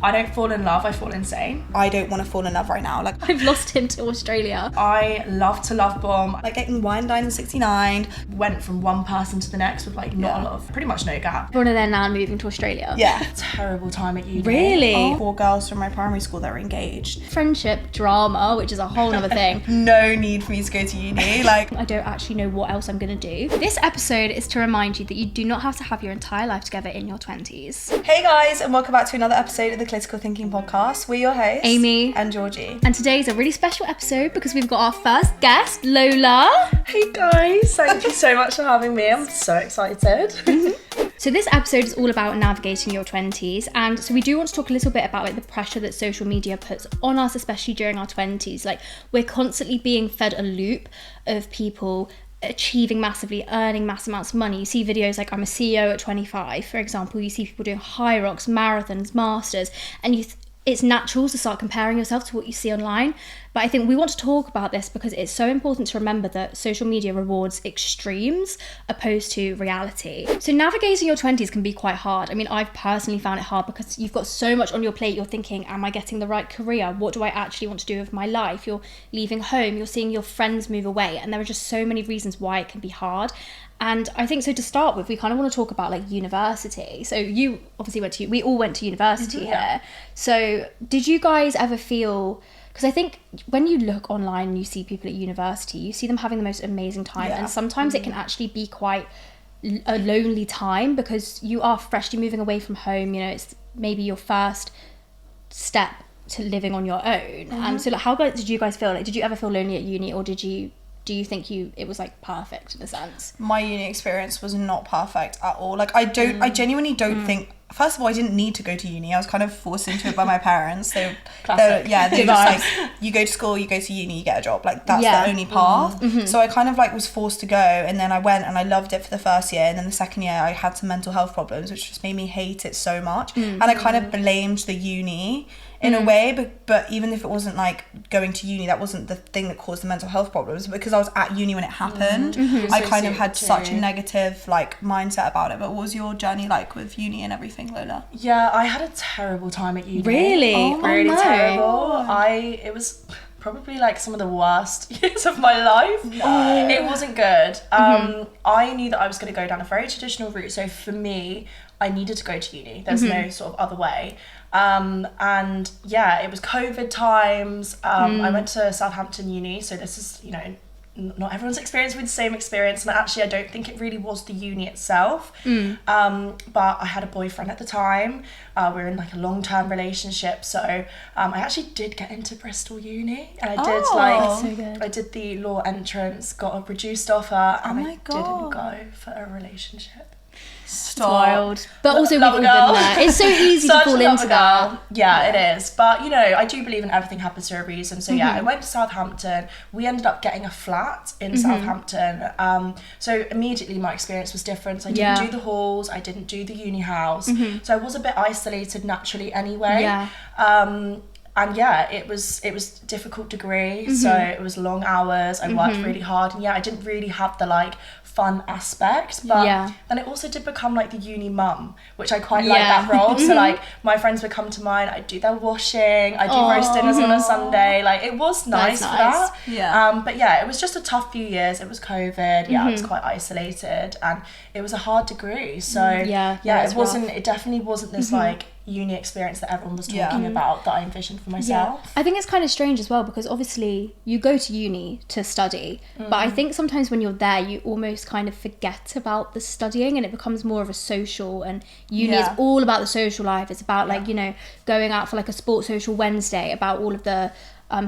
I don't fall in love, I fall insane. I don't want to fall in love right now. Like, I've lost him to Australia. I love to love bomb. like getting wine dined in 69. Went from one person to the next with like not a lot of, pretty much no gap. One of their now moving to Australia. Yeah. Terrible time at uni. Really? 4 girls from my primary school that were engaged. Friendship drama, which is a whole other thing. No need for me to go to uni. Like, I don't actually know what else I'm going to do. This episode is to remind you that you do not have to have your entire life together in your 20s. hey guys, and welcome back to another episode of the Clitical Thinking podcast. We're your hosts, Amy and Georgie. And today's a really special episode because we've got our first guest, Lola. Hey guys, thank you so much for having me. I'm so excited. So this episode is all about navigating your 20s, and so we do want to talk a little bit about like the pressure that social media puts on us, especially during our 20s. Like, we're constantly being fed a loop of people achieving massively, earning massive amounts of money. You see videos like I'm a CEO at 25, for example. You see people doing high rocks, marathons, masters, and it's natural to start comparing yourself to what you see online. But I think we want to talk about this because it's so important to remember that social media rewards extremes opposed to reality. So navigating your 20s can be quite hard. I mean, I've personally found it hard because you've got so much on your plate. You're thinking, am I getting the right career? What do I actually want to do with my life? You're leaving home, you're seeing your friends move away, and there are just so many reasons why it can be hard. And I think so to start with, we kind of want to talk about like university. So you obviously we all went to university here. So did you guys ever feel, because I think when you look online and you see people at university, you see them having the most amazing time. And sometimes it can actually be quite a lonely time because you are freshly moving away from home. You know, it's maybe your first step to living on your own. And so like, how did you guys feel? Like, did you ever feel lonely at uni, or do you think it was like perfect in a sense? My uni experience was not perfect at all. Like, I genuinely don't think, first of all, I didn't need to go to uni. I was kind of forced into it by my parents. They Classic. they just like, you go to school, you go to uni, you get a job. Like, that's the only path. So I kind of like was forced to go, and then I went and I loved it for the first year, and then the second year I had some mental health problems, which just made me hate it so much. And I kind of blamed the uni in a way, but even if it wasn't like going to uni, that wasn't the thing that caused the mental health problems, because I was at uni when it happened. I kind of had such a negative like mindset about it. But what was your journey like with uni and everything, Lola? Yeah, I had a terrible time at uni. Really? Really no. terrible. It was probably like some of the worst years of my life. No. It wasn't good. I knew that I was going to go down a very traditional route. So for me, I needed to go to uni. There's no sort of other way. And yeah, it was COVID times. I went to Southampton Uni, so this is, you know, not everyone's experience with the same experience, and actually I don't think it really was the uni itself. But I had a boyfriend at the time. We were in like a long-term relationship, so I actually did get into Bristol Uni, and I did so good. I did the law entrance, got a reduced offer, and I didn't go for a relationship. Stop. Wild. But also we've all been girl. there. It's so easy to fall into that. Yeah, it is. But you know, I do believe in everything happens for a reason. So yeah, I went to Southampton. We ended up getting a flat in Southampton. So immediately my experience was different. I didn't do the halls, I didn't do the uni house. So I was a bit isolated naturally anyway. Yeah. And yeah, it was difficult degree. So it was long hours. I worked really hard, and yeah, I didn't really have the like fun aspect, but then it also did become like the uni mum, which I quite like that role. So like my friends would come to mine, I'd do their washing, I'd do roast dinners on a Sunday. Like, it was nice for that. But yeah, it was just a tough few years. It was COVID. I was quite isolated, and it was a hard degree. So it definitely wasn't this like uni experience that everyone was talking about that I envisioned for myself. I think it's kind of strange as well, because obviously you go to uni to study, but I think sometimes when you're there you almost kind of forget about the studying, and it becomes more of a social, and uni is all about the social life. It's about like, you know, going out for like a sports social Wednesday, about all of the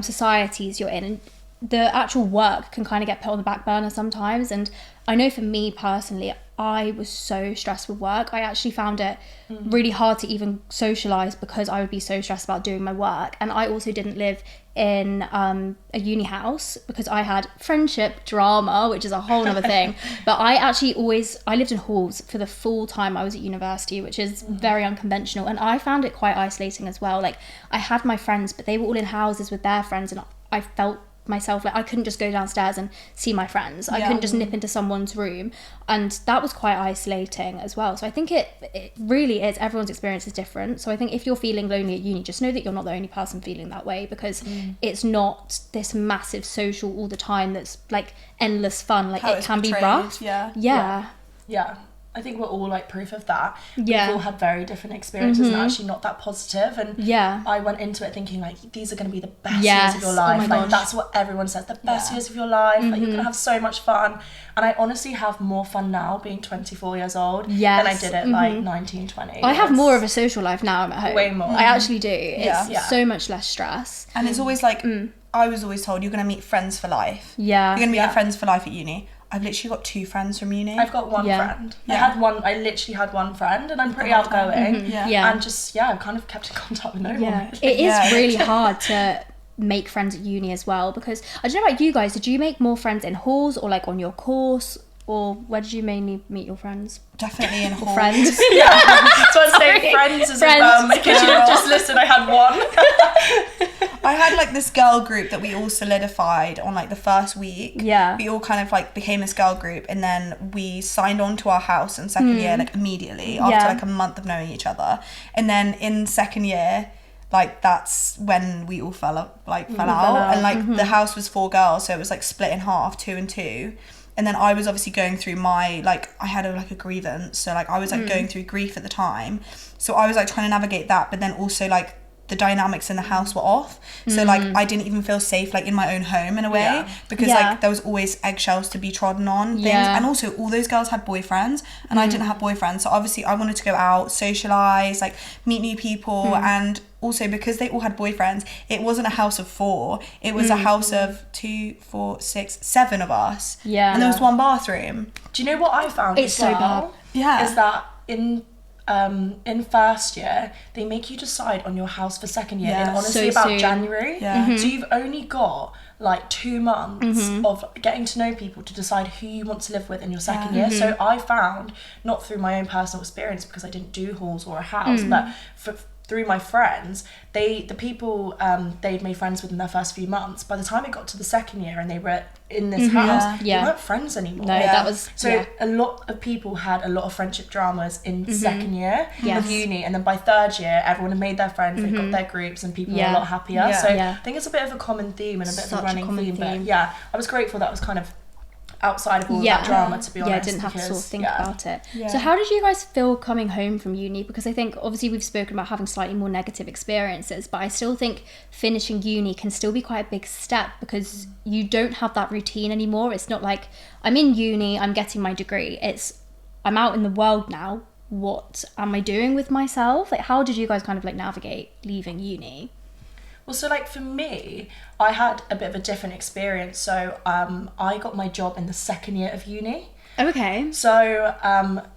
societies you're in, and the actual work can kind of get put on the back burner sometimes. And I know for me personally, I was so stressed with work. I actually found it really hard to even socialise because I would be so stressed about doing my work. And I also didn't live in a uni house because I had friendship drama, which is a whole other thing. But I lived in halls for the full time I was at university, which is very unconventional. And I found it quite isolating as well. Like, I had my friends, but they were all in houses with their friends, and I felt myself. Like I couldn't just go downstairs and see my friends. I couldn't just nip into someone's room, and that was quite isolating as well. So I think it really is, everyone's experience is different. So I think if you're feeling lonely at uni, just know that you're not the only person feeling that way, because it's not this massive social all the time that's like endless fun. Like it can be rough. Yeah, I think we're all like proof of that. Yeah. We've all had very different experiences and actually not that positive. And Yeah. I went into it thinking like, these are going to be the best years of your life. Like that's what everyone says, the best years of your life. Like you're going to have so much fun. And I honestly have more fun now being 24 years old than I did at like 19, 20. I have more of a social life now. I'm at home. Way more. I actually do. It's so much less stress. And it's always like, I was always told you're going to meet friends for life. Yeah. You're going to meet your friends for life at uni. I've literally got 2 friends from uni. I've got one friend. I literally had one friend, and I'm pretty outgoing. And just, I've kind of kept in contact with no one. It is really hard to make friends at uni as well, because I don't know about you guys, did you make more friends in halls or like on your course, or where did you mainly meet your friends? Definitely in halls. Friends. So I'd say friends as a because you didn't just listen, I had one. I had like this girl group that we all solidified on like the first week. Yeah. We all kind of like became this girl group, and then we signed on to our house in second year, like immediately after like a month of knowing each other. And then in second year, like that's when we all fell out. And like the house was 4 girls, so it was like split in half, 2 and 2. And then I was obviously going through my, like, I had a grievance. So, like, I was, like, going through grief at the time. So I was, like, trying to navigate that. But then also, like, the dynamics in the house were off. So, like, I didn't even feel safe, like, in my own home in a way. Because, like, there was always eggshells to be trodden on. Things. And also, all those girls had boyfriends. And I didn't have boyfriends. So, obviously, I wanted to go out, socialise, like, meet new people. And also, because they all had boyfriends, it wasn't a house of 4. It was a house of 2, 4, 6, 7 of us. Yeah. And there was 1 bathroom. Do you know what I found It's as well? so bad. Yeah. Is that in first year, they make you decide on your house for second year in honestly So about soon. January. Yeah. So you've only got like 2 months of getting to know people to decide who you want to live with in your second year. So I found, not through my own personal experience because I didn't do halls or a house, but through my friends, the people they'd made friends with in their first few months, by the time it got to the second year and they were in this house, they weren't friends anymore. No, that was... So a lot of people had a lot of friendship dramas in second year of uni, and then by third year, everyone had made their friends, they got their groups, and people were a lot happier. So I think it's a bit of a common theme and a bit of a running theme. But I was grateful that was kind of outside of all that drama, to be honest. I didn't have to sort of think about it. So how did you guys feel coming home from uni? Because I think obviously we've spoken about having slightly more negative experiences, but I still think finishing uni can still be quite a big step, because you don't have that routine anymore. It's not like I'm in uni, I'm getting my degree. It's I'm out in the world now. What am I doing with myself? Like, how did you guys kind of like navigate leaving uni? Well, so like for me, I had a bit of a different experience. So I got my job in the second year of uni. Okay. So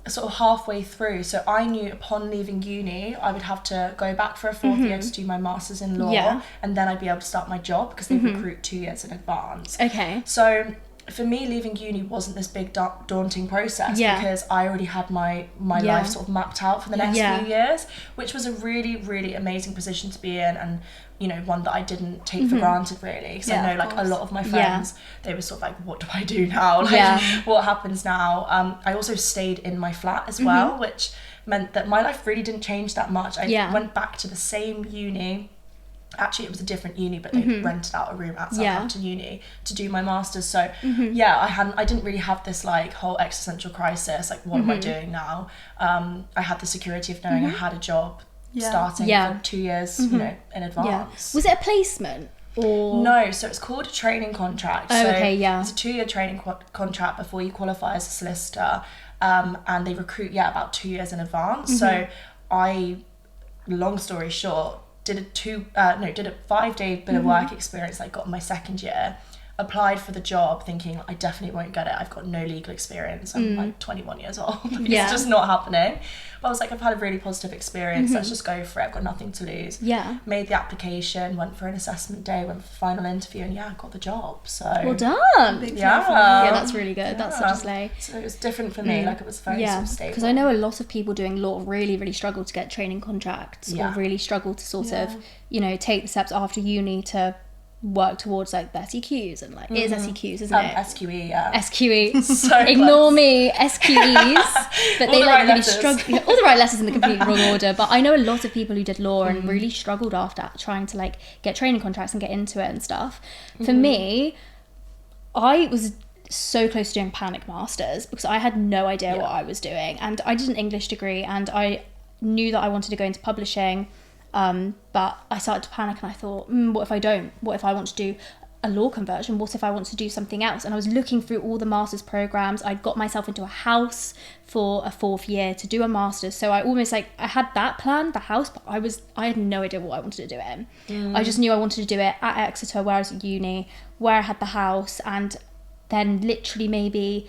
sort of halfway through, so I knew upon leaving uni, I would have to go back for a 4th year to do my master's in law, and then I'd be able to start my job because they recruit 2 years in advance. Okay. So for me, leaving uni wasn't this big daunting process because I already had my life sort of mapped out for the next few years, which was a really, really amazing position to be in, and you know, one that I didn't take for granted really. So I know like a lot of my friends, they were sort of like, what do I do now? Like what happens now? I also stayed in my flat as well, which meant that my life really didn't change that much. I went back to the same uni. Actually, it was a different uni, but they rented out a room at Southampton Uni to do my master's. So I didn't really have this like whole existential crisis, like what am I doing now? I had the security of knowing I had a job starting for 2 years, you know, in advance. Was it a placement? Or... No, so it's called a training contract. Oh, so okay, it's a 2-year training contract before you qualify as a solicitor, and they recruit about 2 years in advance. So I, long story short, did a 5-day bit of work experience I got in my second year, applied for the job thinking I definitely won't get it, I've got no legal experience, I'm like 21 years old, it's just not happening. But I was like, I've had a really positive experience, let's just go for it, I've got nothing to lose. Made the application, went for an assessment day, went for the final interview, and I got the job. So well done. Yeah, that's really good. That's such a slay. So it was different for me, like it was very sort of stable. Because I know a lot of people doing law really, really struggle to get training contracts, or really struggle to sort of, you know, take the steps after uni to work towards like the SEQs and like it is SEQs, isn't it? SQE, yeah. SQE. So Ignore close. me, SQEs. But All they the like right really letters. struggle. All the right letters in the completely wrong order. But I know a lot of people who did law and really struggled after trying to like get training contracts and get into it and stuff. For me, I was so close to doing panic masters because I had no idea what I was doing, and I did an English degree and I knew that I wanted to go into publishing, but I started to panic and I thought, what if I don't? What if I want to do a law conversion? What if I want to do something else? And I was looking through all the master's programs. I got myself into a house for a 4th year to do a master's, so I almost like I had that plan, the house, but I had no idea what I wanted to do it in. I just knew I wanted to do it at Exeter, where I was at uni, where I had the house. And then literally maybe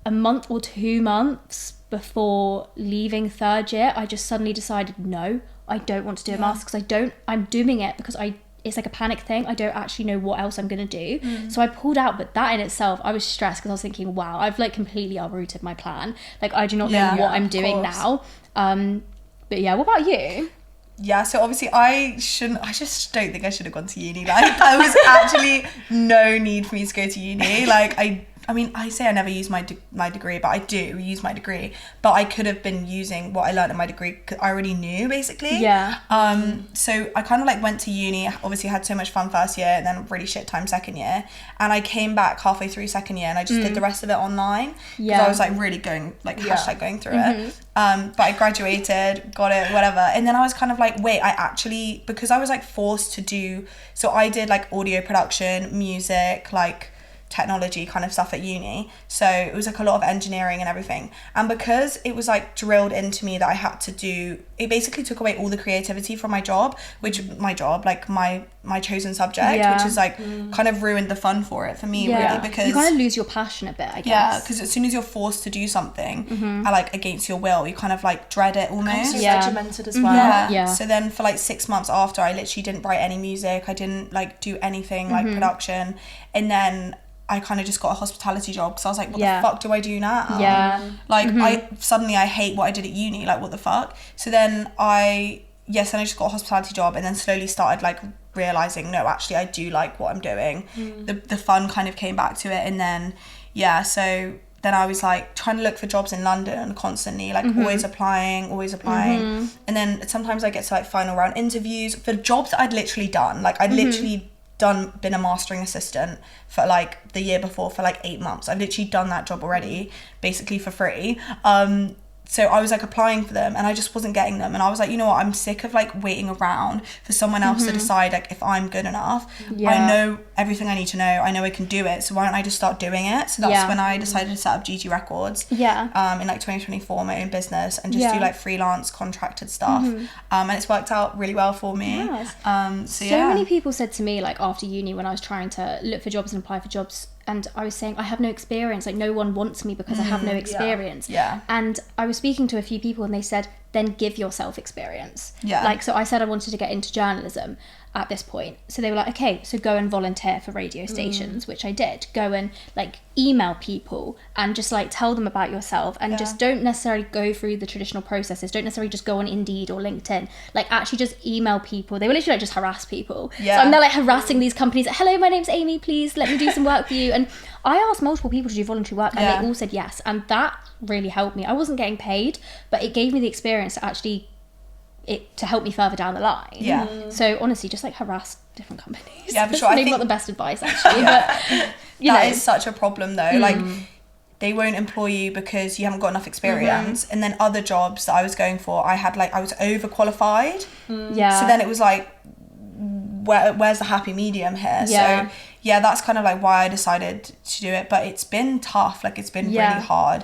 a month or 2 months before leaving 3rd year, I just suddenly decided, no, I don't want to do a master's, because I'm doing it because it's like a panic thing. I don't actually know what else I'm going to do. So I pulled out, but that in itself, I was stressed because I was thinking, wow, I've like completely uprooted my plan. Like I do not know what I'm doing now. But yeah, what about you? Yeah, so obviously I just don't think I should have gone to uni. Like, there was actually no need for me to go to uni. Like, I mean, I say I never use my degree, but I do use my degree. But I could have been using what I learned in my degree because I already knew, basically. Yeah. So I kind of like went to uni, obviously had so much fun 1st year, and then really shit time 2nd year. And I came back halfway through 2nd year and I just did the rest of it online. Because I was like really going, like hashtag going through it. But I graduated, got it, whatever. And then I was kind of like, wait, I actually, because I was like forced to do, so I did like audio production, music, like technology kind of stuff at uni, so it was like a lot of engineering and everything. And because it was like drilled into me that I had to do, it basically took away all the creativity from my job, like my chosen subject, which is like kind of ruined the fun for it for me, really, because you kind of lose your passion a bit, I guess. Yeah, because as soon as you're forced to do something like against your will, you kind of like dread it almost. Regimented as well. Yeah. So then for like 6 months after, I literally didn't write any music, I didn't like do anything like production, and then I kind of just got a hospitality job because I was like, what the fuck do I do now? Yeah. Like, I hate what I did at uni, like, what the fuck? So then I just got a hospitality job, and then slowly started, like, realising, no, actually, I do like what I'm doing. The fun kind of came back to it, and then, so then I was, like, trying to look for jobs in London constantly, like, always applying. And then sometimes I get to, like, final round interviews for jobs that I'd literally done. Like, I'd literally been a mastering assistant for like the year before for like 8 months. I've literally done that job already, basically for free. So I was like applying for them and I just wasn't getting them, and I was like, you know what, I'm sick of like waiting around for someone else to decide like if I'm good enough. I know everything I need to know, I know I can do it, so why don't I just start doing it? So that's when I decided to set up GG Records in like 2024, my own business, and just do like freelance contracted stuff. And it's worked out really well for me. So many people said to me, like after uni, when I was trying to look for jobs and apply for jobs, and I was saying, I have no experience, like no one wants me because I have no experience. And I was speaking to a few people and they said, then give yourself experience. Like, so I said I wanted to get into journalism at this point. So they were like, okay, so go and volunteer for radio stations, which I did. Go and like email people and just like tell them about yourself, and just don't necessarily go through the traditional processes. Don't necessarily just go on Indeed or LinkedIn. Like actually just email people. They were literally like just harass people. So I'm there like harassing these companies. Like, hello, my name's Amy, please let me do some work for you. And I asked multiple people to do voluntary work and they all said yes. And that really helped me. I wasn't getting paid, but it gave me the experience to actually to help me further down the line. So honestly, just like harass different companies. For sure. Maybe not the best advice actually, but you know, is such a problem though. Like they won't employ you because you haven't got enough experience. And then other jobs that I was going for, I was overqualified. So then it was like, where's the happy medium here? So that's kind of like why I decided to do it. But it's been tough. Like it's been really hard.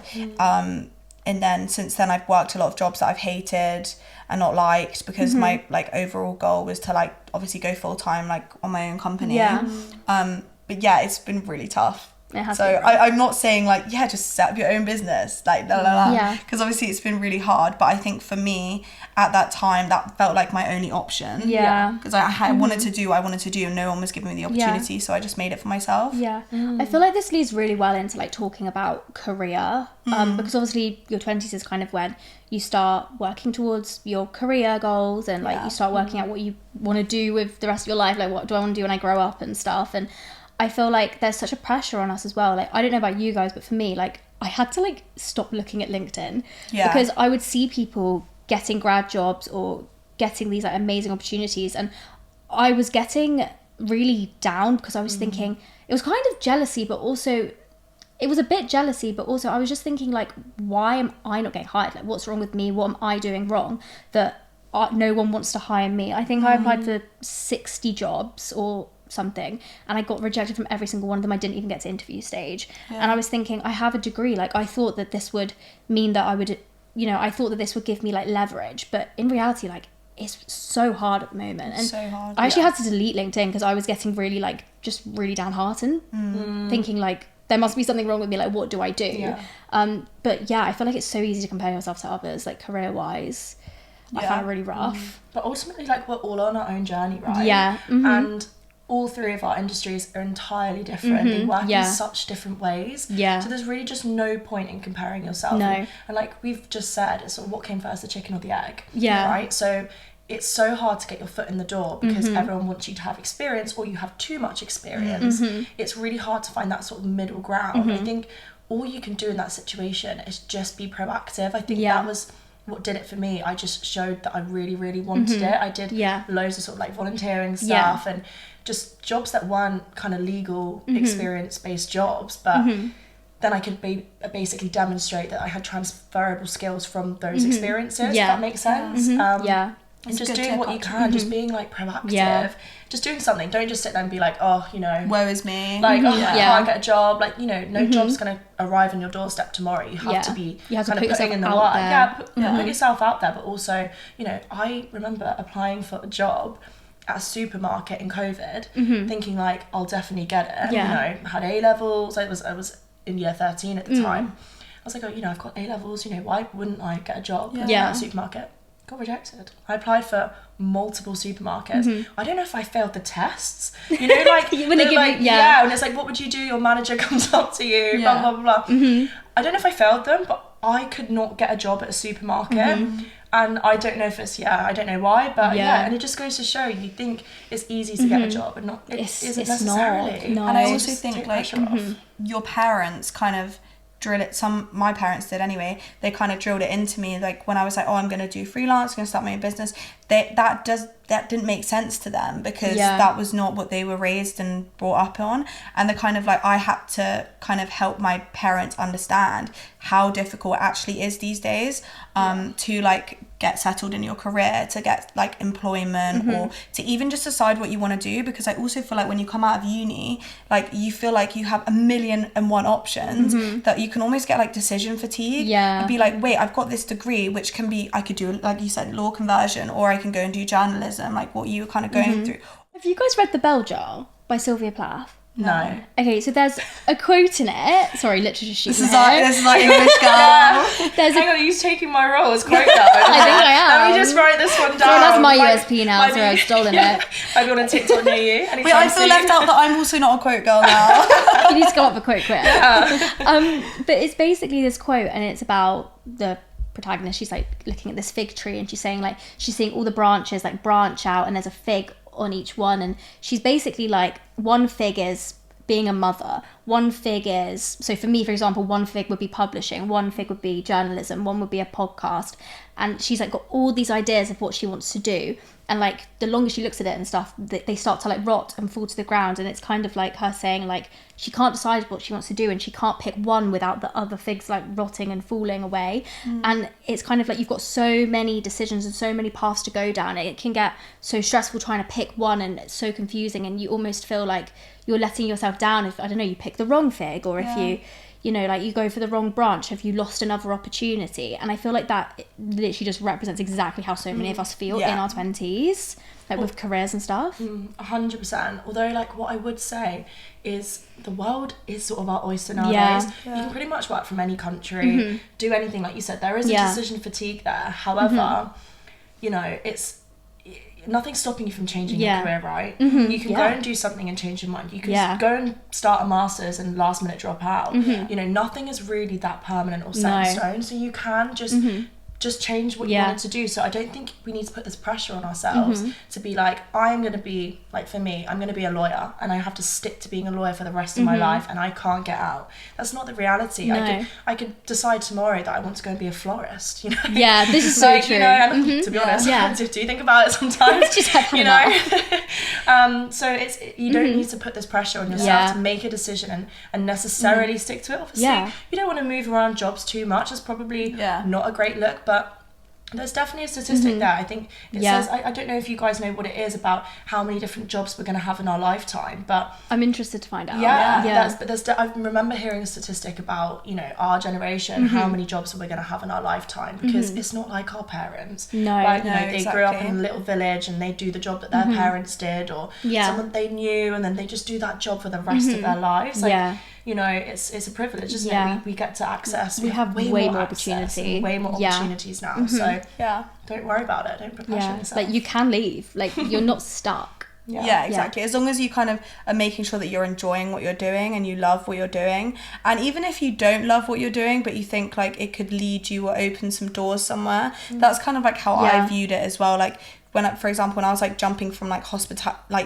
And then since then I've worked a lot of jobs that I've hated and not liked, because my like overall goal was to like obviously go full time like on my own company. But it's been really tough. It has So been rough. I'm not saying like, yeah, just set up your own business, like Yeah. because obviously it's been really hard, but I think for me at that time that felt like my only option. Yeah. Because I wanted to do what I wanted to do and no one was giving me the opportunity, so I just made it for myself. Yeah. I feel like this leads really well into like talking about career, because obviously your 20s is kind of when you start working towards your career goals and like you start working out what you want to do with the rest of your life, like what do I want to do when I grow up and stuff. And I feel like there's such a pressure on us as well. Like, I don't know about you guys, but for me, like, I had to like stop looking at LinkedIn because I would see people getting grad jobs or getting these like amazing opportunities, and I was getting really down because I was thinking, it was kind of jealousy, but also it was a bit jealousy, but also I was just thinking like, why am I not getting hired? Like, what's wrong with me? What am I doing wrong that no one wants to hire me? I think I applied for 60 jobs or something, and I got rejected from every single one of them. I didn't even get to interview stage. And I was thinking, I have a degree, like I thought that this would mean that I would, you know, I thought that this would give me like leverage, but in reality, like, it's so hard at the moment. And so hard. I actually had to delete LinkedIn because I was getting really like just really downhearted, thinking like there must be something wrong with me, like what do I do? But yeah, I feel like it's so easy to compare yourself to others, like career wise. I found it really rough. But ultimately, like, we're all on our own journey, right? Yeah. And all three of our industries are entirely different. They work in such different ways. Yeah. So there's really just no point in comparing yourself. No. And like we've just said, it's sort of what came first, the chicken or the egg. Yeah. Right? So it's so hard to get your foot in the door because everyone wants you to have experience or you have too much experience. It's really hard to find that sort of middle ground. I think all you can do in that situation is just be proactive. I think that was what did it for me. I just showed that I really, really wanted it. I did loads of sort of like volunteering stuff and just jobs that weren't kind of legal experience-based jobs, but then I could basically demonstrate that I had transferable skills from those experiences, if that makes sense. And just doing what you can, just being like proactive, just doing something. Don't just sit there and be like, oh, you know, woe is me. like, oh, I can't get a job. Like, you know, no job's going to arrive on your doorstep tomorrow. You have to be kind of putting in the work. Put yourself out there. But also, you know, I remember applying for a job at a supermarket in COVID, thinking like, I'll definitely get it. You know, had A-levels. I was in year 13 at the time. I was like, oh, you know, I've got A-levels. You know, why wouldn't I get a job at a supermarket? Got rejected. I applied for multiple supermarkets. I don't know if I failed the tests. You know, like when they give like, you, and it's like, what would you do? Your manager comes up to you, blah blah blah. I don't know if I failed them, but I could not get a job at a supermarket, and I don't know if it's I don't know why, but and it just goes to show you think it's easy to get a job, and not it isn't necessarily. Not. No. And I also think like your parents kind of drill it, my parents did anyway, they kind of drilled it into me, like when I was like, oh, I'm going to do freelance, I'm going to start my own business, that didn't make sense to them because that was not what they were raised and brought up on. And the kind of like, I had to kind of help my parents understand how difficult it actually is these days to like get settled in your career, to get like employment or to even just decide what you want to do. Because I also feel like when you come out of uni, like you feel like you have 1,000,001 options that you can almost get like decision fatigue and be like, wait, I've got this degree which can be, I could do, like you said, law conversion, or I can go and do journalism, like what you were kind of going through. Have you guys read The Bell Jar by Sylvia Plath? No. Okay, so there's a quote in it. Sorry, literature sheet. This is like English girl. Hang on, he's taking my role as quote girl. I think I am. Let me just write this one down. So that's my USP now, so I've stolen it. I've got a TikTok near you. Wait, I feel left out that I'm also not a quote girl now. You need to go up a quote quick. But it's basically this quote, and it's about the protagonist. She's like looking at this fig tree, and she's saying like she's seeing all the branches like branch out, and there's a fig on each one, and she's basically like, one fig is being a mother, one fig is, so for me, for example, one fig would be publishing, one fig would be journalism, one would be a podcast. And she's like got all these ideas of what she wants to do, and like the longer she looks at it and stuff, they start to like rot and fall to the ground. And it's kind of like her saying like she can't decide what she wants to do, and she can't pick one without the other figs like rotting and falling away. And it's kind of like you've got so many decisions and so many paths to go down. It can get so stressful trying to pick one, and it's so confusing, and you almost feel like you're letting yourself down if, I don't know, you pick the wrong fig, or if you know, like you go for the wrong branch, have you lost another opportunity? And I feel like that literally just represents exactly how so many of us feel in our 20s, like with careers and stuff. 100%. Although, like, what I would say is the world is sort of our oyster nowadays. You can pretty much work from any country, do anything, like you said. There is a decision fatigue there. However, you know, it's nothing's stopping you from changing your career, right? You can go and do something and change your mind. You can go and start a master's and last minute drop out. You know, nothing is really that permanent or set in stone. So you can just change what you wanted to do. So I don't think we need to put this pressure on ourselves to be like, I'm going to be, like for me, I'm going to be a lawyer and I have to stick to being a lawyer for the rest of my life and I can't get out. That's not the reality. No. I could decide tomorrow that I want to go and be a florist, you know? Yeah, this is so like, true. You know, and to be honest, I do think about it sometimes. Just have you know? So it's you don't need to put this pressure on yourself to make a decision and necessarily stick to it. Obviously, you don't want to move around jobs too much. It's probably not a great look, but there's definitely a statistic there. I think it says, I don't know if you guys know what it is about how many different jobs we're going to have in our lifetime, but I'm interested to find out. I remember hearing a statistic about, you know, our generation, how many jobs we're going to have in our lifetime, because it's not like our parents. Like, you know, they grew up in a little village and they do the job that their parents did, or someone they knew, and then they just do that job for the rest of their lives. Like, you know, it's a privilege, isn't it? We get to access. We have way more opportunity. Way more opportunities now. So don't worry about it. Don't put pressure on yourself. Like, you can leave. Like, you're not stuck. Exactly. As long as you kind of are making sure that you're enjoying what you're doing and you love what you're doing. And even if you don't love what you're doing, but you think like it could lead you or open some doors somewhere, that's kind of like how I viewed it as well. Like, for example, when I was like jumping from like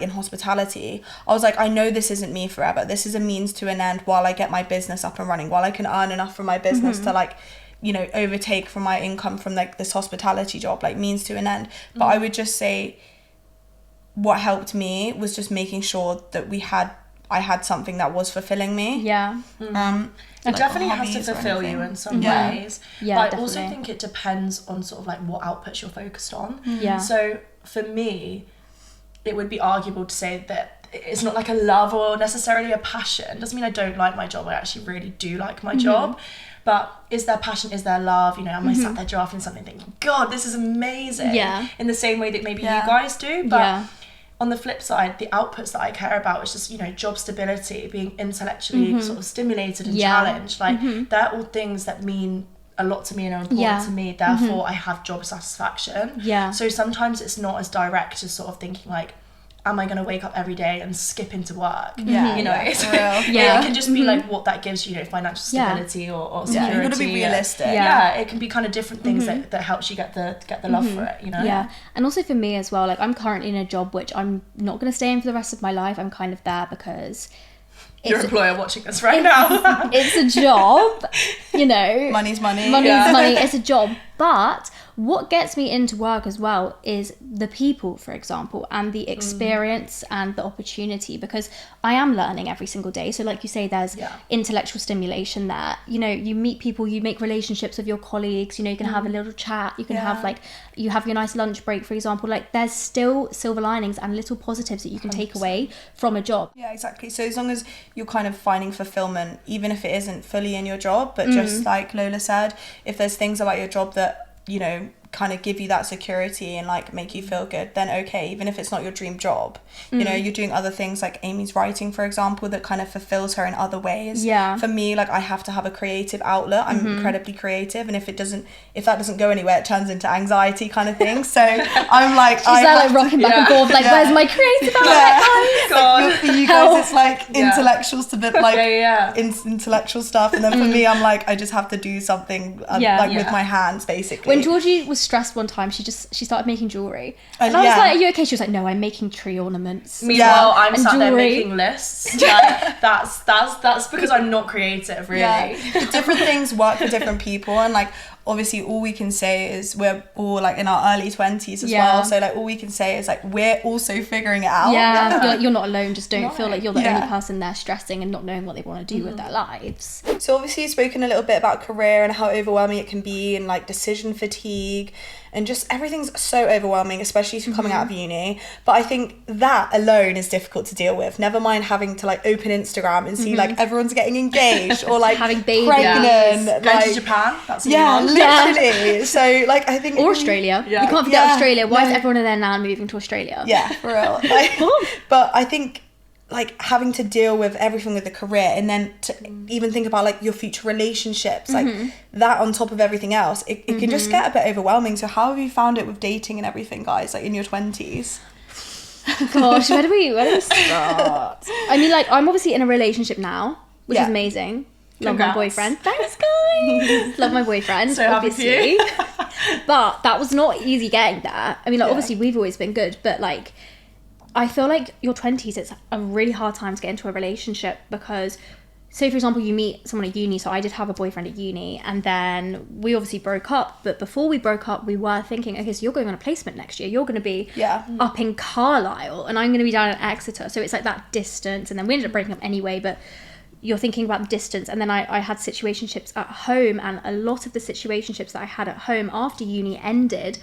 in hospitality, I was like, I know this isn't me forever. This is a means to an end while I get my business up and running, while I can earn enough from my business to like, you know, overtake from my income from like this hospitality job, like means to an end. But I would just say what helped me was just making sure that I had something that was fulfilling me. It definitely has to fulfill you in some ways. But I definitely. also think it depends on sort of like what outputs you're focused on. So for me, it would be arguable to say that it's not like a love or necessarily a passion. Doesn't mean I don't like my job. I actually really do like my job. But is there passion? Is there love? You know, am I sat there drafting something thinking, God, this is amazing? In the same way that maybe you guys do. But on the flip side, the outputs that I care about is just, you know, job stability, being intellectually sort of stimulated and challenged. Like, they're all things that mean a lot to me and are important to me. Therefore, I have job satisfaction. So sometimes it's not as direct as sort of thinking like, am I going to wake up every day and skip into work? You know, it's, it can just be like what that gives you, know, financial stability or security. You've got to be realistic. It can be kind of different things that helps you get the love for it, you know? And also for me as well, like I'm currently in a job which I'm not going to stay in for the rest of my life. I'm kind of there because your employer watching this right now. It's a job, you know. Money's money. Money's money. It's a job. But what gets me into work as well is the people, for example, and the experience and the opportunity, because I am learning every single day. So like you say, there's intellectual stimulation there. You know, you meet people, you make relationships with your colleagues, you know, you can have a little chat, you can have like, you have your nice lunch break, for example. Like there's still silver linings and little positives that you can 100%. Take away from a job. Yeah, exactly. So as long as you're kind of finding fulfillment, even if it isn't fully in your job, but just like Lola said, if there's things about your job that, you know, kind of give you that security and like make you feel good, then okay, even if it's not your dream job, you know, you're doing other things like Amy's writing, for example, that kind of fulfills her in other ways. For me, like I have to have a creative outlet. I'm incredibly creative, and if that doesn't go anywhere, it turns into anxiety kind of thing. So I'm like, she's like rocking back and forth, like where's my creative outlet? God. For you guys it's like intellectual to bit like intellectual stuff, and then for me I'm like, I just have to do something like with my hands basically. When Georgie was stressed one time, she started making jewelry, and I was like, are you okay? She was like, no, I'm making tree ornaments. Meanwhile, I'm sat there making lists. Like, that's because I'm not creative, really. Different things work for different people, and like obviously all we can say is we're all like in our early 20s as well, so like all we can say is like we're also figuring it out. You're not alone. Just don't feel like you're the only person there stressing and not knowing what they want to do with their lives. So obviously you've spoken a little bit about career and how overwhelming it can be, and like decision fatigue and just everything's so overwhelming, especially coming out of uni. But I think that alone is difficult to deal with, never mind having to like open Instagram and see like everyone's getting engaged or like having babies, pregnant, going like, to Japan, that's what yeah, you want. literally. So like I think or Australia. Yeah. You can't forget Yeah, Australia. Why is no. everyone in there now moving to Australia? yeah, for real. Like, but I think like having to deal with everything with the career, and then to even think about like your future relationships, like that on top of everything else, it can just get a bit overwhelming. So how have you found it with dating and everything, guys, like in your 20s? Gosh, where do we start? I mean, like, I'm obviously in a relationship now, which is Yeah. amazing. Love my Congrats. boyfriend. Thanks, guys. Love my boyfriend, So happy for obviously. you. But that was not easy getting there. I mean, like, Yeah. obviously, we've always been good, but like, I feel like your 20s, it's a really hard time to get into a relationship because, say, for example, you meet someone at uni. So I did have a boyfriend at uni, and then we obviously broke up. But before we broke up, we were thinking, okay, so you're going on a placement next year. You're going to be up in Carlisle, and I'm going to be down in Exeter. So it's like that distance. And then we ended up breaking up anyway, but you're thinking about the distance. And then I had situationships at home, and a lot of the situationships that I had at home after uni ended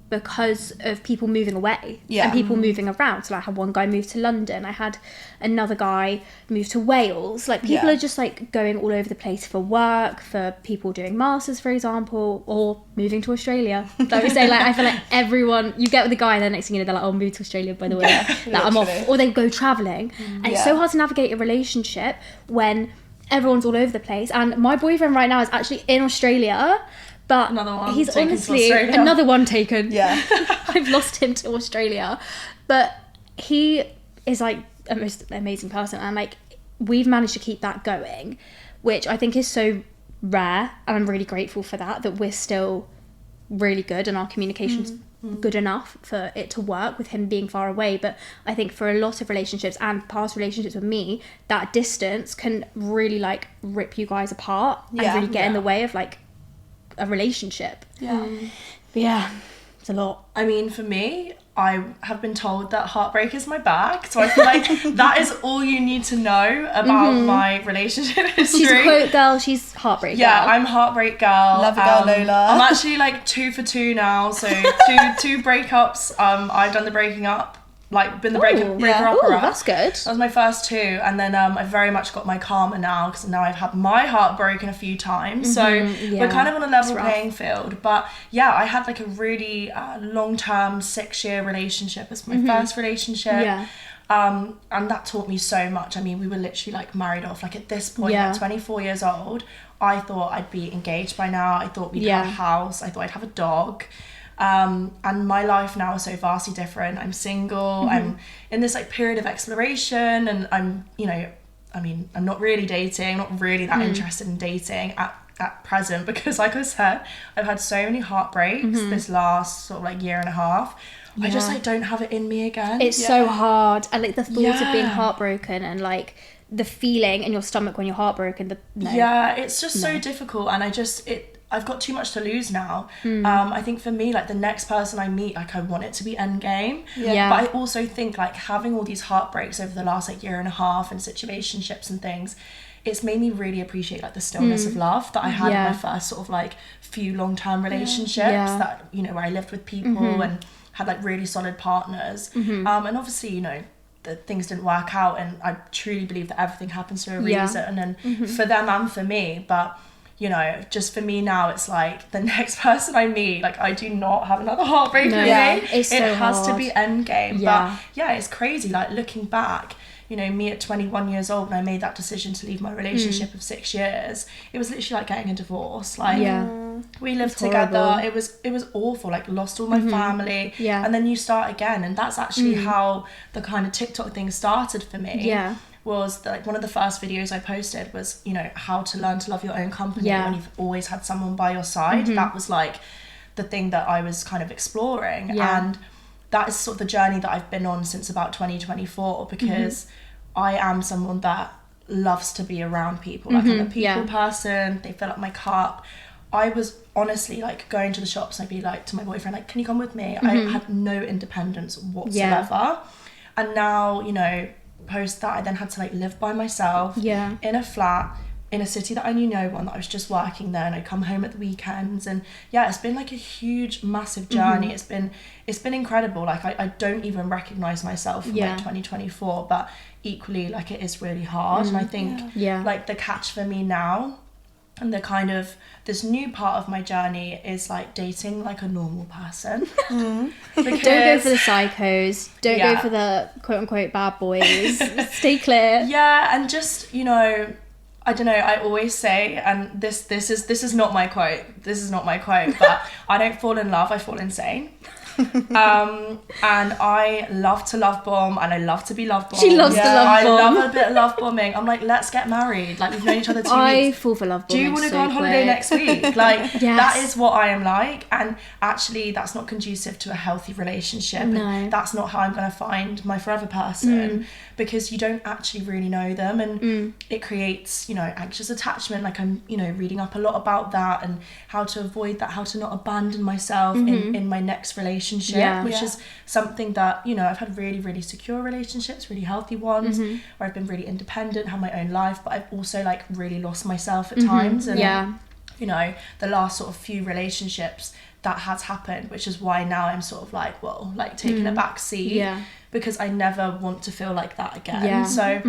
because of people moving away and people moving around. So like, I had one guy move to London, I had another guy move to Wales. Like people are just like going all over the place for work, for people doing masters, for example, or moving to Australia. Like we say, like I feel like everyone, you get with a guy and then next thing you know they're like, oh, move to Australia by the way, like I'm off, or they go traveling. And it's so hard to navigate a relationship when everyone's all over the place. And my boyfriend right now is actually in Australia, but Another one he's taken to honestly Australia. another one taken. Yeah. I've lost him to Australia, but he is like a most amazing person, and like we've managed to keep that going, which I think is so rare, and I'm really grateful for that we're still really good and our communication's good enough for it to work with him being far away. But I think for a lot of relationships and past relationships with me, that distance can really like rip you guys apart and really get in the way of like a relationship. Yeah, it's a lot. I mean, for me, I have been told that heartbreak is my bag, so I feel like that is all you need to know about my relationship history. She's a quote girl, she's heartbreak Yeah, girl. I'm heartbreak girl. Love a girl, Lola. I'm actually like 2 for 2 now, so two breakups. I've done the breaking up, like been the breaker upper. Ooh, that's good. That was my first 2, and then I've very much got my karma now, because now I've had my heart broken a few times, so we're kind of on a level playing field. But yeah, I had like a really long-term 6-year relationship as my first relationship. And that taught me so much. I mean, we were literally like married off. Like at this point, at 24 years old, I thought I'd be engaged by now. I thought we'd have a house. I thought I'd have a dog. And my life now is so vastly different. I'm single. I'm in this like period of exploration, and I'm, you know, I mean, I'm not really dating. I'm not really that interested in dating at present, because like I said, I've had so many heartbreaks this last sort of like year and a half. I just like don't have it in me again. It's so hard, and like the thought of being heartbroken and like the feeling in your stomach when you're heartbroken. It's just so difficult, and I've got too much to lose now. I think for me, like the next person I meet, like I want it to be endgame. But I also think like having all these heartbreaks over the last like year and a half and situationships and things, it's made me really appreciate like the stillness of love that I had in my first sort of like few long-term relationships that, you know, where I lived with people and had like really solid partners. And obviously, you know, that things didn't work out, and I truly believe that everything happens for a reason, and for them and for me. But you know, just for me now, it's like the next person I meet, like I do not have another heartbreak with me. It's so it has hard. to be endgame. But yeah, it's crazy. Like looking back, you know, me at 21 years old, when I made that decision to leave my relationship of 6 years, it was literally like getting a divorce. Like we lived together. It was awful. Like lost all my family. And then you start again, and that's actually how the kind of TikTok thing started for me. Was that, like one of the first videos I posted was, you know, how to learn to love your own company when you've always had someone by your side. That was like the thing that I was kind of exploring, and that is sort of the journey that I've been on since about 2024, because I am someone that loves to be around people. Like I'm a people person. They fill up my cup. I was honestly like going to the shops, and I'd be like to my boyfriend, like, can you come with me? I had no independence whatsoever. And now, you know, post that, I then had to like live by myself in a flat in a city that I knew no one, that I was just working there, and I'd come home at the weekends, and yeah, it's been like a huge, massive journey. It's been incredible. Like I don't even recognize myself from like 2024, but equally like it is really hard. And I think like the catch for me now, and the kind of this new part of my journey, is like dating like a normal person. Because don't go for the psychos, don't go for the quote unquote bad boys. Stay clear. Yeah, and just, you know, I don't know, I always say, and this is not my quote, but I don't fall in love, I fall insane. And I love to love bomb, and I love to be love bombed. She loves to love bomb. I love a bit of love bombing. I'm like, let's get married. Like, we've known each other 2 weeks. I fall for love bombing. Do you want to go on holiday next week? Like, that is what I am like. And actually, that's not conducive to a healthy relationship. No. And that's not how I'm going to find my forever person, because you don't actually really know them, and it creates, you know, anxious attachment. Like, I'm, you know, reading up a lot about that and how to avoid that, how to not abandon myself in my next relationship, which is something that, you know, I've had really, really secure relationships, really healthy ones, where I've been really independent, have my own life, but I've also like really lost myself at times. And you know, the last sort of few relationships, that has happened, which is why now I'm sort of like, well, like taking a back seat, because I never want to feel like that again. So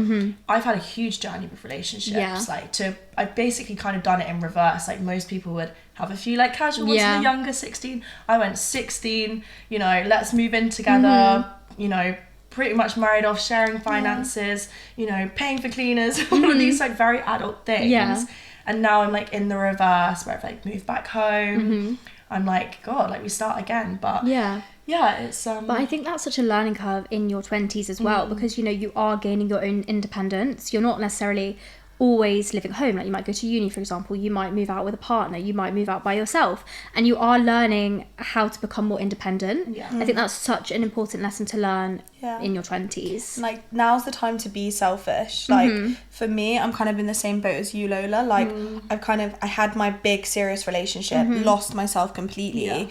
I've had a huge journey with relationships. I've basically kind of done it in reverse. Like, most people would have a few like casual ones in the younger 16. I went 16, you know, let's move in together, you know, pretty much married off, sharing finances, you know, paying for cleaners, all of these like very adult things. And now I'm like in the reverse, where I've like moved back home. I'm like, God, like we start again. But it's but I think that's such a learning curve in your 20s as well, because, you know, you are gaining your own independence. You're not necessarily always living at home. Like, you might go to uni, for example, you might move out with a partner, you might move out by yourself, and you are learning how to become more independent. I think that's such an important lesson to learn in your 20s. Like, now's the time to be selfish. Like, for me, I'm kind of in the same boat as you, Lola. Like, I had my big serious relationship, lost myself completely,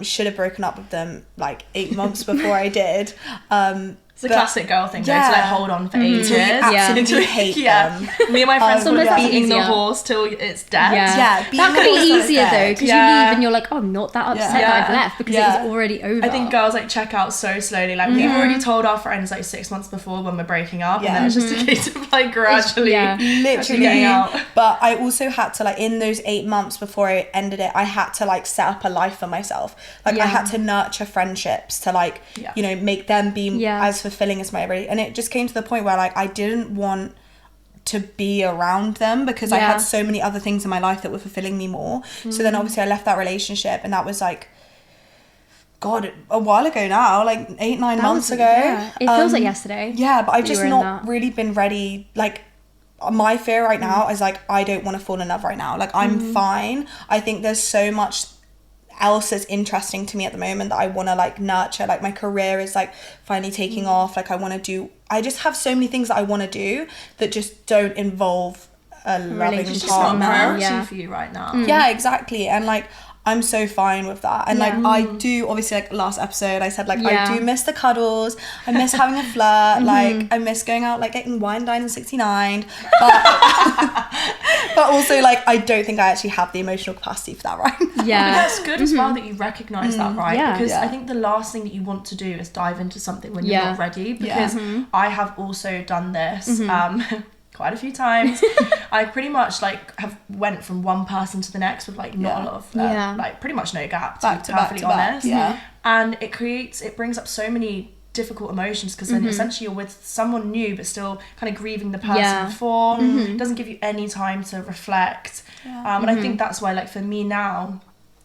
should have broken up with them like 8 months before I did. It's a classic girl thing, though, to like hold on for ages. You absolutely hate them. Me and my friends would be beating the horse till it's dead. That could be easier though, because you leave and you're like, oh, I'm not that upset that I've left, because it was already over. I think girls like check out so slowly. Like, we've already told our friends like 6 months before when we're breaking up, and then it's just a case of like gradually literally getting out. But I also had to, like, in those 8 months before I ended it, I had to like set up a life for myself. Like, I had to nurture friendships to like, you know, make them be as fulfilling as my everybody. And it just came to the point where like I didn't want to be around them, because I had so many other things in my life that were fulfilling me more. So then obviously I left that relationship, and that was like, God, a while ago now, like 8-9 months ago. It feels like yesterday. But I've just not really been ready. Like, my fear right now is like, I don't want to fall in love right now. Like, I'm fine. I think there's so much else is interesting to me at the moment that I want to like nurture. Like, my career is like finally taking off. Like, I just have so many things that I want to do that just don't involve a loving partner. It's just not a priority for you right now. Yeah, exactly. And like, I'm so fine with that. And like, I do, obviously, like last episode I said like, I do miss the cuddles, I miss having a flirt, like I miss going out, like getting wine, dine and 69, but also like, I don't think I actually have the emotional capacity for that right now. But that's good as well that you recognise that, right? Because I think the last thing that you want to do is dive into something when you're not ready, because I have also done this quite a few times. I pretty much like have went from one person to the next with like not a lot of like pretty much no gap, to be perfectly honest. And it brings up so many difficult emotions, because then essentially you're with someone new but still kind of grieving the person before. It doesn't give you any time to reflect. And I think that's why, like, for me now,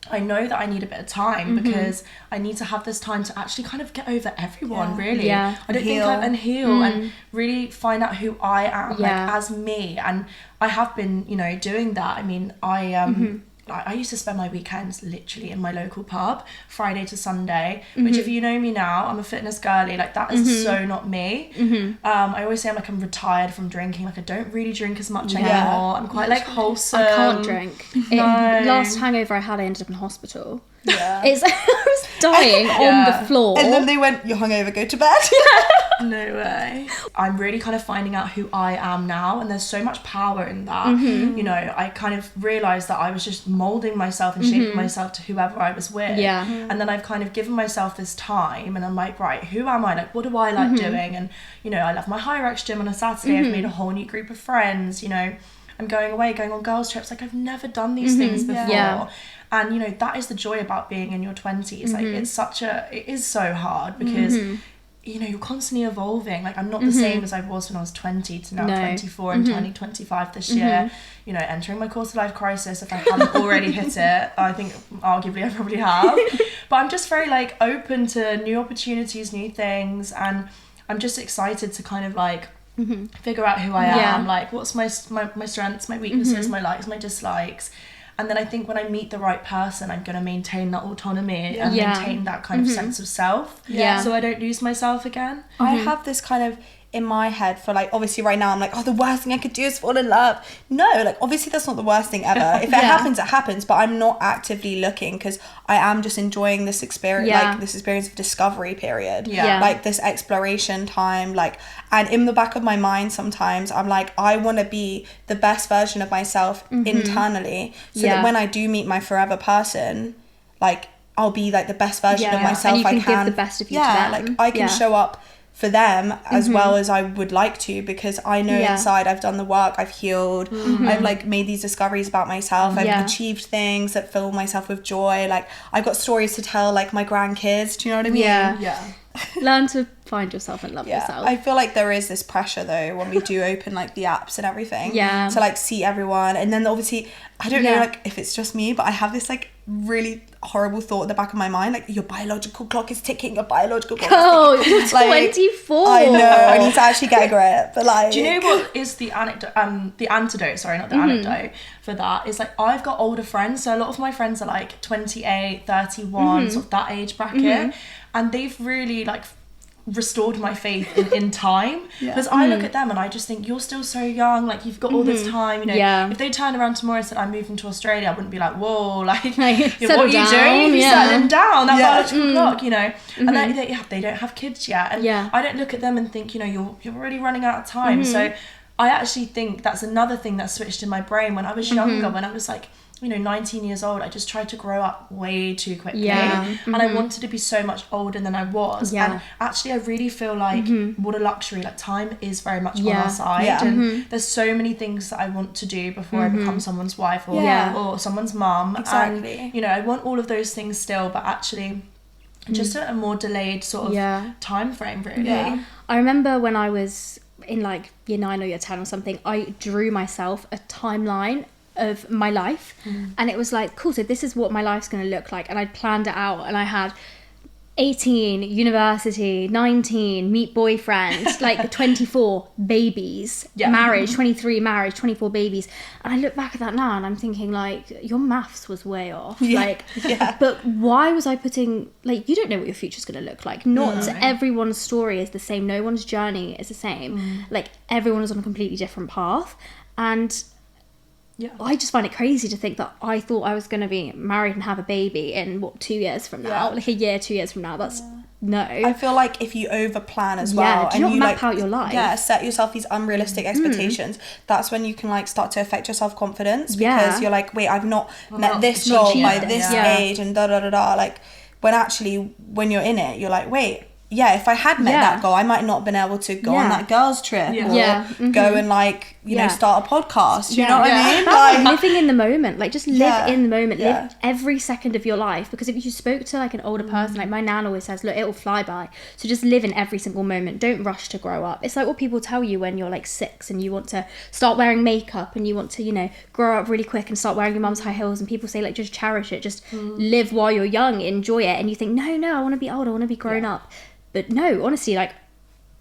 I know that I need a bit of time, because I need to have this time to actually kind of get over everyone, really. I don't think and heal and really find out who I am, like, as me. And I have been, you know, doing that. I mean, I used to spend my weekends literally in my local pub, Friday to Sunday, which, if you know me now, I'm a fitness girly. Like, that is so not me. I always say I'm retired from drinking. Like, I don't really drink as much anymore. I'm quite like wholesome. I can't drink. Last hangover I had, I ended up in hospital. I was dying on the floor. And then they went, you're hungover, go to bed. No way. I'm really kind of finding out who I am now, and there's so much power in that. You know, I kind of realised that I was just moulding myself and shaping myself to whoever I was with. And then I've kind of given myself this time, and I'm like, right, who am I? Like, what do I like doing? And, you know, I love my High Rex gym on a Saturday. I've made a whole new group of friends, you know. I'm going away, going on girls' trips. Like, I've never done these things before. And, you know, that is the joy about being in your 20s. Like, it is so hard because... you know, you're constantly evolving. Like, I'm not the same as I was when I was 20 to now 24 and turning 25 this year. You know, entering my quarter life crisis, if I haven't already hit it. I think arguably I probably have. But I'm just very, like, open to new opportunities, new things. And I'm just excited to kind of, like, figure out who I am. Like, what's my strengths, my weaknesses, my likes, my dislikes. And then I think when I meet the right person, I'm going to maintain that autonomy and maintain that kind of sense of self. So I don't lose myself again. I have this kind of in my head for, like, obviously right now I'm like, oh, the worst thing I could do is fall in love. No, like, obviously that's not the worst thing ever. If it happens, it happens. But I'm not actively looking because I am just enjoying this experience, like this experience of discovery period. Like this exploration time. Like, and in the back of my mind sometimes I'm like, I want to be the best version of myself internally, so that when I do meet my forever person, like, I'll be like the best version of myself. And you can give the best of you to them. Like, I can show up for them as well as I would like to, because I know inside I've done the work, I've healed, I've, like, made these discoveries about myself, I've achieved things that fill myself with joy. Like, I've got stories to tell, like, my grandkids. Do you know what I mean? Learn to find yourself and love yourself. I feel like there is this pressure though when we do open, like, the apps and everything, to, like, see everyone. And then obviously I don't know, like, if it's just me, but I have this, like, really horrible thought at the back of my mind, like, your biological clock is ticking, your biological clock is ticking. You're 24. I know, I need to actually get a grip. But, like, do you know what is the antidote, sorry, not the anecdote for that, is, like, I've got older friends, so a lot of my friends are, like, 28, 31, sort of that age bracket, and they've really, like, restored my faith in time, because I look at them and I just think, you're still so young, like, you've got all this time, you know. If they turned around tomorrow and said I'm moving to Australia, I wouldn't be like, whoa, like what are you doing? You're settling down, that biological clock, you know. And they don't have kids yet, and I don't look at them and think, you know, you're already running out of time. So I actually think that's another thing that switched in my brain when I was younger, when I was, like, you know, 19 years old. I just tried to grow up way too quickly, and I wanted to be so much older than I was. And actually I really feel like what a luxury, like, time is very much on our side, and there's so many things that I want to do before I become someone's wife or someone's mum. And, you know, I want all of those things still, but actually just at a more delayed sort of time frame, really. I remember when I was in, like, year 9 or year 10 or something, I drew myself a timeline of my life, and it was like, cool, so this is what my life's going to look like, and I'd planned it out, and I had 18 university, 19 meet boyfriend, like 24 babies, marriage, 23 marriage, 24 babies. And I look back at that now and I'm thinking, like, your maths was way off. But why was I putting, like, you don't know what your future's going to look like. Not everyone's story is the same, no one's journey is the same. Like, everyone is on a completely different path, and I just find it crazy to think that I thought I was going to be married and have a baby in, 2 years from now? Like, a year, 2 years from now. That's no. I feel like if you over plan as well, do you and you, map like, out your life? Set yourself these unrealistic expectations. That's when you can, like, start to affect your self-confidence, because you're like, wait, I've not met this goal by this age, and like, when actually, when you're in it, you're like, wait, if I had met that goal, I might not have been able to go on that girls' trip or go and, like, you know, start a podcast. You know what I mean? Like, living in the moment, like, just live in the moment, live every second of your life. Because if you spoke to, like, an older person, like my nan always says, look, it'll fly by. So just live in every single moment. Don't rush to grow up. It's like what people tell you when you're, like, 6 and you want to start wearing makeup and you want to, you know, grow up really quick and start wearing your mum's high heels, and people say, like, just cherish it, just live while you're young, enjoy it. And you think, no, I want to be old, I want to be grown up. But no, honestly, like,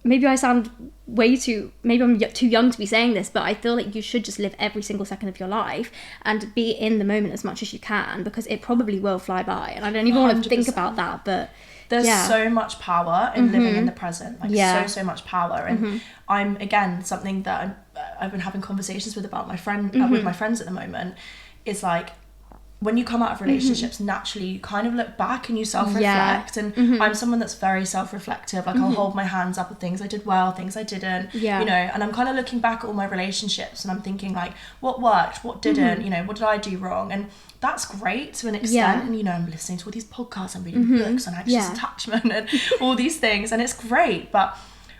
maybe I sound maybe I'm too young to be saying this, but I feel like you should just live every single second of your life and be in the moment as much as you can, because it probably will fly by. And I don't even want to think about that, but there's so much power in living in the present, like so much power. And I'm, again, something that I've been having conversations with about my friend with my friends at the moment, is like, when you come out of relationships, naturally you kind of look back and you self-reflect. And I'm someone that's very self-reflective. Like I'll hold my hands up at things I did well, things I didn't, you know, and I'm kind of looking back at all my relationships and I'm thinking like, what worked, what didn't, you know, what did I do wrong? And that's great to an extent. And, you know, I'm listening to all these podcasts, I'm reading books on anxious attachment and all these things, and it's great. But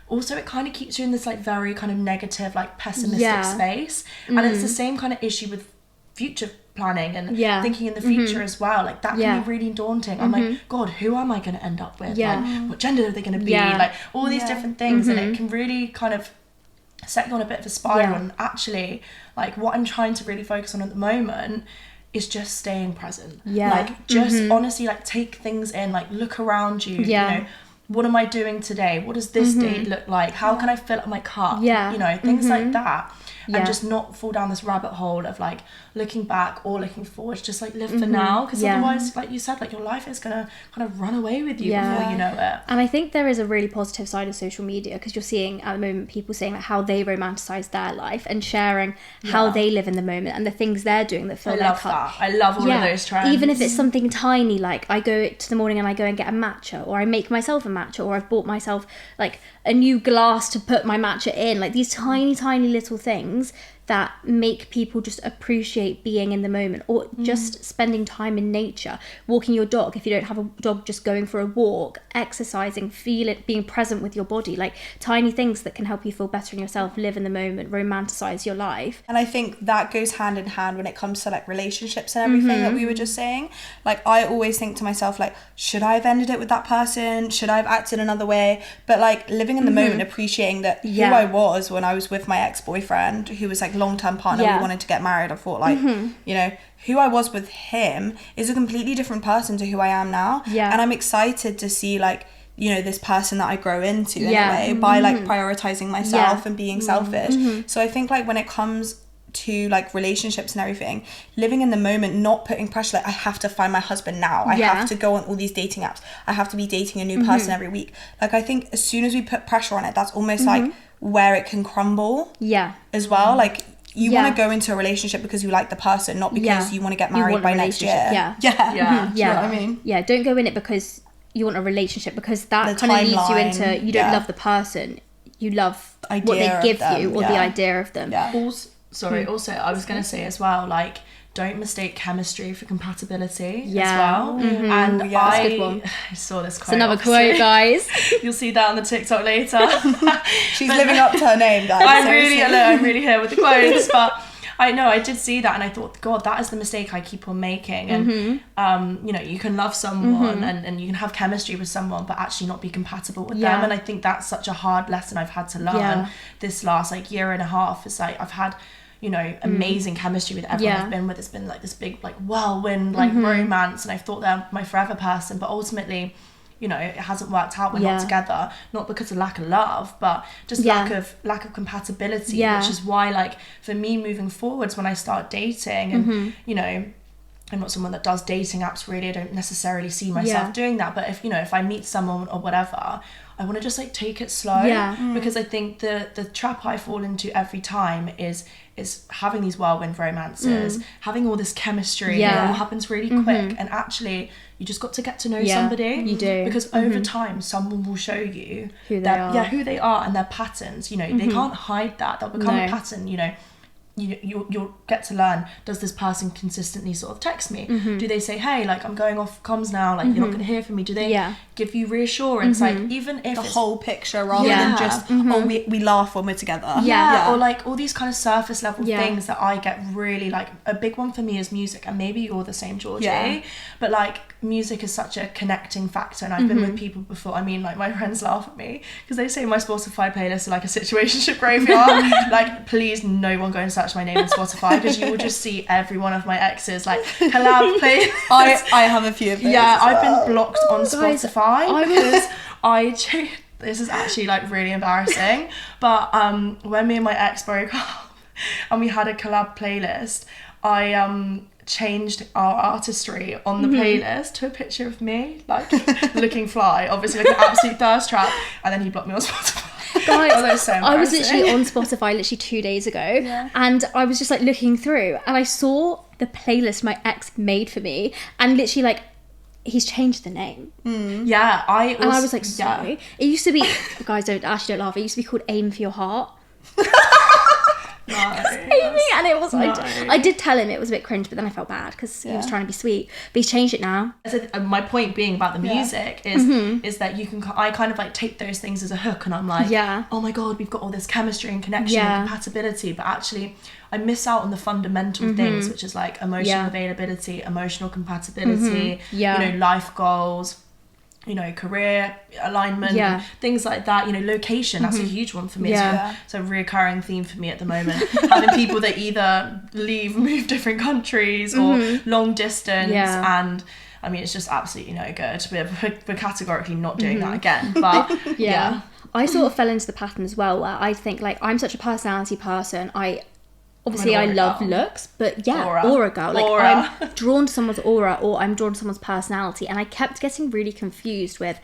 also it kind of keeps you in this like very kind of negative, like pessimistic space. And it's the same kind of issue with future planning and thinking in the future as well. Like that can be really daunting. I'm like, God, who am I going to end up with? Like, what gender are they going to be? Like all these different things. And it can really kind of set you on a bit of a spiral. And actually, like what I'm trying to really focus on at the moment is just staying present. Like just honestly, like take things in, like look around you, you know, what am I doing today? What does this date look like? How can I fill up my cup? You know, things like that. And just not fall down this rabbit hole of like looking back or looking forward. Just like live for now, because otherwise, like you said, like your life is gonna kind of run away with you before you know it. And I think there is a really positive side of social media, because you're seeing at the moment people saying like how they romanticize their life and sharing how they live in the moment and the things they're doing that fill their cup. I love all of those trends. Even if it's something tiny, like I go to the morning and I go and get a matcha, or I make myself a matcha, or I've bought myself like a new glass to put my matcha in. Like these tiny little things that make people just appreciate being in the moment, or just spending time in nature, walking your dog if you don't have a dog, just going for a walk, exercising, feel it, being present with your body, like tiny things that can help you feel better in yourself, live in the moment, romanticize your life. And I think that goes hand in hand when it comes to like relationships and everything that we were just saying. Like I always think to myself, like, should I have ended it with that person? Should I have acted another way? But like living in the moment, appreciating that who I was when I was with my ex-boyfriend, who was like long-term partner, we wanted to get married. I thought like, you know, who I was with him is a completely different person to who I am now. And I'm excited to see like, you know, this person that I grow into in a way by like prioritizing myself and being selfish. So I think like when it comes to like relationships and everything, living in the moment, not putting pressure, like I have to find my husband now, I have to go on all these dating apps, I have to be dating a new person every week. Like I think as soon as we put pressure on it, that's almost like where it can crumble as well. Like you want to go into a relationship because you like the person, not because you want to get married by next year. Do you know what I mean? Don't go in it because you want a relationship, because that kind of leads you into, you don't love the person, you love what they give you, or the idea of them. Also, I was going to say as well, like, don't mistake chemistry for compatibility as well. And I saw this quote. It's another quote, guys. You'll see that on the TikTok later. She's living up to her name, guys. I'm really here with the quotes. But I know, I did see that and I thought, God, that is the mistake I keep on making. And, you know, you can love someone and you can have chemistry with someone, but actually not be compatible with them. And I think that's such a hard lesson I've had to learn this last, like, year and a half. It's like, I've had, you know, amazing chemistry with everyone I've been with. It's been like this big, like, whirlwind, like, romance. And I thought they're my forever person. But ultimately, you know, it hasn't worked out. We're not together, not because of lack of love, but just lack of compatibility, which is why, like, for me moving forwards, when I start dating and, you know, I'm not someone that does dating apps really, I don't necessarily see myself doing that, but if, you know, if I meet someone or whatever, I want to just like take it slow, because I think the trap I fall into every time is having these whirlwind romances, having all this chemistry, and it all happens really quick, and actually you just got to get to know somebody. You do. Because over time someone will show you who they are and their patterns, you know, they can't hide that, they'll become a pattern, you know. You'll get to learn, does this person consistently sort of text me? Do they say, hey, like, I'm going off comms now, like, you're not going to hear from me? Do they give you reassurance? Like, even if the whole picture rather than just, oh, we laugh when we're together. Or like all these kind of surface level things that I get really, like, a big one for me is music, and maybe you're the same, Georgie, but like music is such a connecting factor, and I've been with people before. I mean, like, my friends laugh at me because they say my Spotify playlist are like a situationship graveyard. Like, please, no one go and search my name on Spotify, because you will just see every one of my exes like collab playlists. I have a few of those. I've been blocked on Spotify because this is actually like really embarrassing, but when me and my ex broke up and we had a collab playlist, I changed our artistry on the playlist to a picture of me, like, looking fly, obviously like an absolute thirst trap, and then he blocked me on Spotify. Guys, I was literally on Spotify literally 2 days ago, and I was just like looking through, and I saw the playlist my ex made for me, and literally like he's changed the name. Yeah, I was like, sorry. It used to be, guys, don't laugh. It used to be called Aim for Your Heart. No, and it was I did tell him it was a bit cringe, but then I felt bad because he was trying to be sweet, but he's changed it now. My point being about the music is that I kind of like take those things as a hook, and I'm like, oh my god, we've got all this chemistry and connection and compatibility, but actually I miss out on the fundamental things, which is like emotional availability, emotional compatibility, you know, life goals, you know, career alignment, things like that, you know, location, that's a huge one for me. It's a reoccurring theme for me at the moment. Having people that either move different countries or long distance, and I mean, it's just absolutely no good. We're categorically not doing that again, but I sort of fell into the pattern as well, where I think like I'm such a personality person. I love looks, but aura girl. Like I'm drawn to someone's aura, or I'm drawn to someone's personality, and I kept getting really confused with.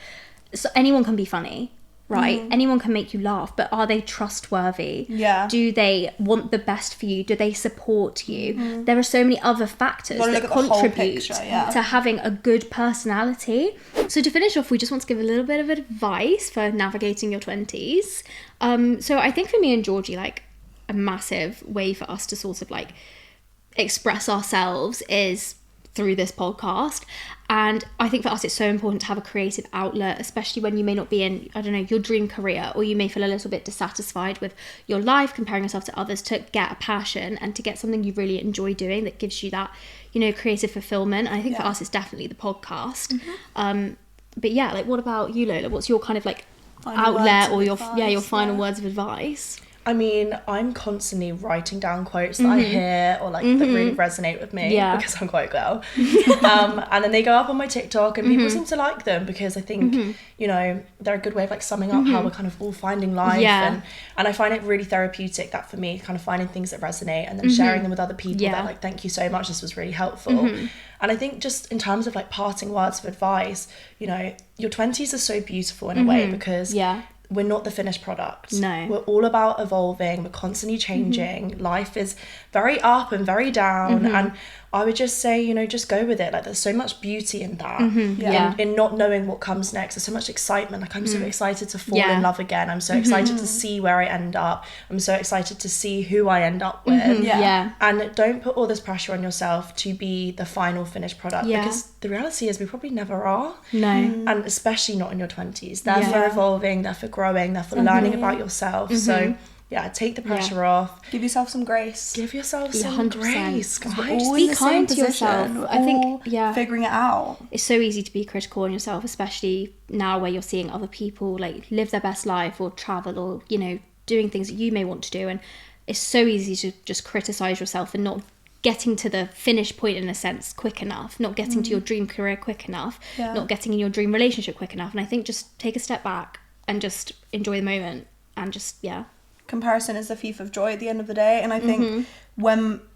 So anyone can be funny, right? Anyone can make you laugh, but are they trustworthy? Yeah. Do they want the best for you? Do they support you? There are so many other factors that contribute to having a good personality. So to finish off, we just want to give a little bit of advice for navigating your 20s. So I think for me and Georgie, like, a massive way for us to sort of like express ourselves is through this podcast, and I think for us it's so important to have a creative outlet, especially when you may not be in, I don't know, your dream career, or you may feel a little bit dissatisfied with your life, comparing yourself to others, to get a passion and to get something you really enjoy doing that gives you that, you know, creative fulfillment. And I think for us it's definitely the podcast. But yeah, like what about you, Lola? What's your kind of like outlet or your final words of advice? I mean, I'm constantly writing down quotes that I hear or like that really resonate with me because I'm quite a girl. And then they go up on my TikTok, and people seem to like them because I think, you know, they're a good way of like summing up how we're kind of all finding life. And I find it really therapeutic, that for me, kind of finding things that resonate and then sharing them with other people that like, thank you so much, this was really helpful. And I think just in terms of like parting words of advice, you know, your 20s are so beautiful in a way because we're not the finished product. No. We're all about evolving. We're constantly changing. Life is very up and very down. And I would just say, you know, just go with it. Like, there's so much beauty in that. In not knowing what comes next. There's so much excitement. Like, I'm so excited to fall in love again. I'm so excited to see where I end up. I'm so excited to see who I end up with. And don't put all this pressure on yourself to be the final finished product. Because the reality is we probably never are. No. And especially not in your 20s. They're for evolving. They're for growing. They're for learning about yourself. So yeah, take the pressure off. Give yourself some grace. Give yourself some 100%. grace, guys. Be kind to yourself. I think, figuring it out. It's so easy to be critical on yourself, especially now where you're seeing other people like live their best life or travel or, you know, doing things that you may want to do. And it's so easy to just criticize yourself and not getting to the finish point in a sense quick enough, not getting to your dream career quick enough, not getting in your dream relationship quick enough. And I think just take a step back and just enjoy the moment and just, comparison is the thief of joy at the end of the day. And I think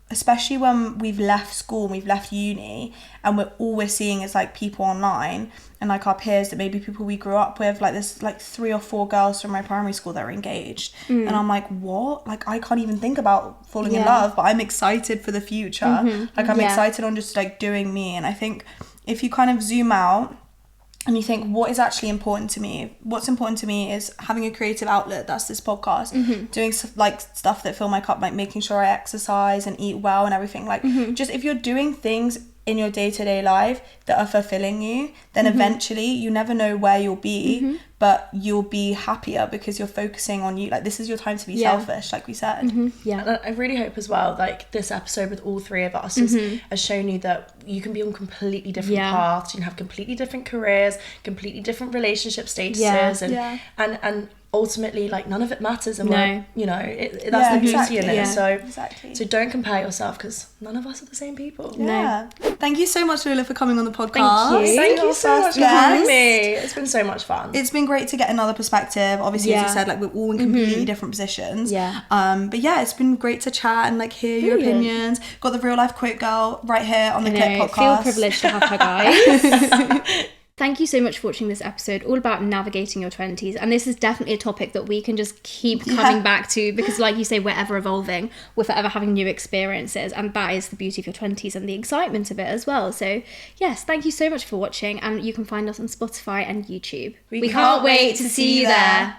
especially when we've left school and we've left uni and all we're seeing is like people online and like our peers that maybe people we grew up with, like there's like 3 or 4 girls from my primary school that are engaged and I'm like, what? Like I can't even think about falling in love, but I'm excited for the future. Like I'm excited on just like doing me. And I think if you kind of zoom out and you think, what is actually important to me? What's important to me is having a creative outlet. That's this podcast. Doing like stuff that fill my cup, like making sure I exercise and eat well and everything. Like just if you're doing things in your day-to-day life that are fulfilling you, then eventually you never know where you'll be, but you'll be happier because you're focusing on you. Like this is your time to be selfish, like we said. And I really hope as well, like this episode with all 3 of us has shown you that you can be on completely different paths. You can have completely different careers, completely different relationship statuses, and ultimately like none of it matters, and you know that's the beauty in it. So don't compare yourself because none of us are the same people. Thank you so much, Lola, for coming on the podcast. Thank you so much for having me. It's been so much fun. It's been great to get another perspective. Obviously, as you said, like we're all in completely different positions. But yeah, it's been great to chat and like hear your opinions. Got the real life quote girl right here on the Clip podcast. Feel privileged to have her, guys. Thank you so much for watching this episode all about navigating your 20s. And this is definitely a topic that we can just keep coming back to because, like you say, we're ever evolving. We're forever having new experiences. And that is the beauty of your 20s and the excitement of it as well. So, yes, thank you so much for watching. And you can find us on Spotify and YouTube. We can't wait to see you there.